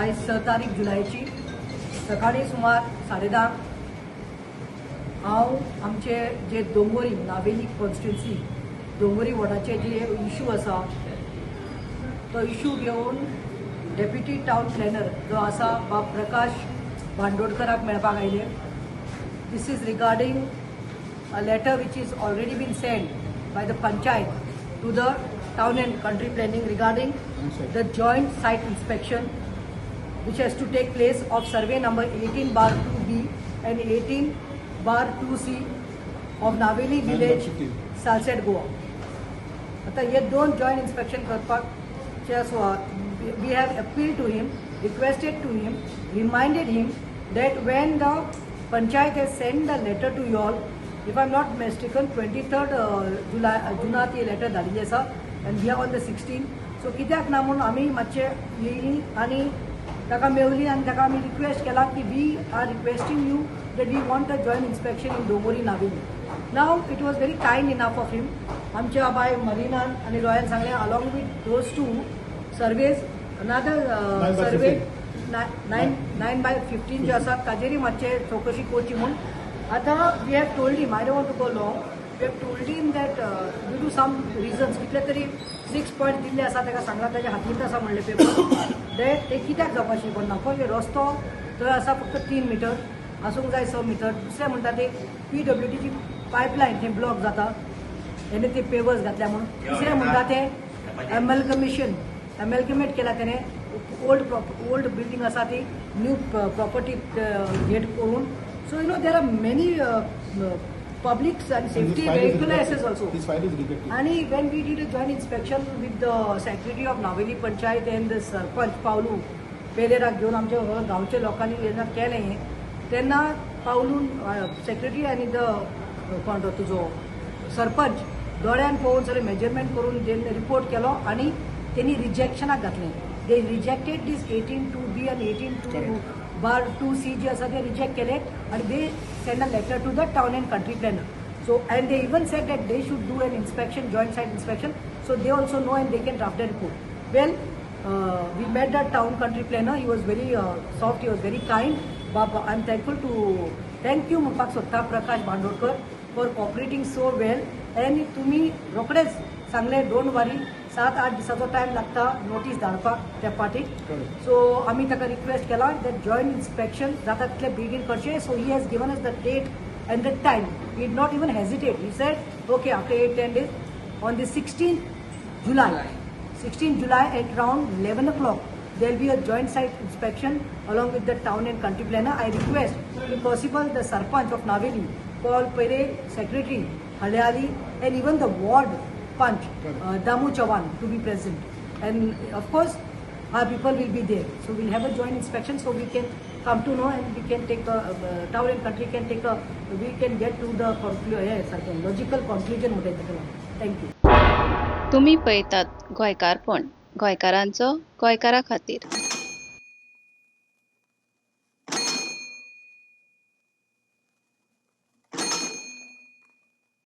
आयज 6 तारीख जुलायची सकाळी सुमार 10:30 हांव आमचे जे दोंगोरी नावेली कॉन्स्टिट्युन्सी दोंगोरी वॉर्डाचे जे इशू आसा तो इशू घेवन डेप्युटी टावन प्लॅनर जो आसा बाब प्रकाश बांदोडकराक मेळपाक आयले. This is regarding a letter which is already been sent by the panchayat to the town and country planning regarding the joint site inspection which has to take place of survey number 18/2B and 18/2C of Naveli village, Salsett, Goa. आता हे दोन joint inspection करपाकचे आसा. We have appealed to him, requested to him, reminded him that when the panchayat has sent the letter to you all, if I'm not mistaken, 23rd July ती letter धाडिल्ली आसा and we are on the 16th. सो कित्याक ना म्हणून आमी मातशे येयली आनी ताका मेवली आनी ताका आमी रिक्वेस्ट केला की we are requesting you that we want a joint inspection in Dongori Navelim. Now it was very kind enough of him. आमच्या बाय मरिनान आनी लॉयान सांगलें along with those two surveys another survey 9/15 जे आसात ताजेरूय मातशे चवकशी करची म्हूण. आता we have told him, I don't want to go long, we have told him that due to some reasons कितले तरी 6 पॉयंट दिल्ले आसा ताका सांगला ताच्या हातींत आसा म्हणले पेपर दॅट ते कित्याक जावपाची पण ना. पळय रस्तो थंय आसा फक्त 3 मीटर आसूंक जाय 6 मीटर. दुसरें म्हणटा ते PWDची पायपलायन थंय ब्लॉक जाता तेणे ते पेवर्स घातल्या म्हणून. तिसरें म्हणटा ते एमॅल्गमेट केला तेणे ओल्ड बिल्डींग आसा ती न्यू प्रॉपर्टी गेट करून. So there are many public and safety vehicular access also. This file is rejected. And when we did a joint inspection with the secretary of Naveli Panchayat and the Sarpanch Paulu Pelera घेऊन आमच्या गावच्या लोकांनी जेन्ना केलें तेन्ना पावलून secretary आनी the कोण तो तुजो सरपंच दोळ्यान पळोवन सगळें मेजरमेंट करून जेन्ना रिपोर्ट केलो आनी तेणी रिजेक्शनाक घातलें. They rejected these 18/2B and 18/2C जे आसा ते रिजेक्ट केले आणि they send a letter to the town and country planner. So and they even said that they should do an inspection joint site inspection. So they also know and they can draft a report. Well we met the town country planner. He was very soft, he was very kind. बाबा I am thankful to thank you म्हणपाक सोदता Prakash Bandodkar for cooperating so well. And तुमी रोखडेच सांगले don't worry 7-8 दिसाचो time लागता notice धाडपाक त्या पार्टीक. सो आमी ताका रिक्वेस्ट केला दॅट जॉयंट इन्स्पेक्शन जाता तितले बेगीन करचें. So he has given us the date and the time. He did not even hesitate. He said okay after 8-10 days on the 16th July at around 11 o'clock there will be a joint site inspection along with the town and country planner. I request if possible the Sarpanch of Naveli, Paul Pere, Secretary Halyali and even the ward Punch, Damu Chavan to be present, and of course our people will be there. So we'll have a joint inspection so we can come to know and we can take a town and country can take a we can get to the logical conclusion. Thank you. तुम्ही पळयतात गोंयकारपण, गोंयकारांचो गोंयकारा खातीर.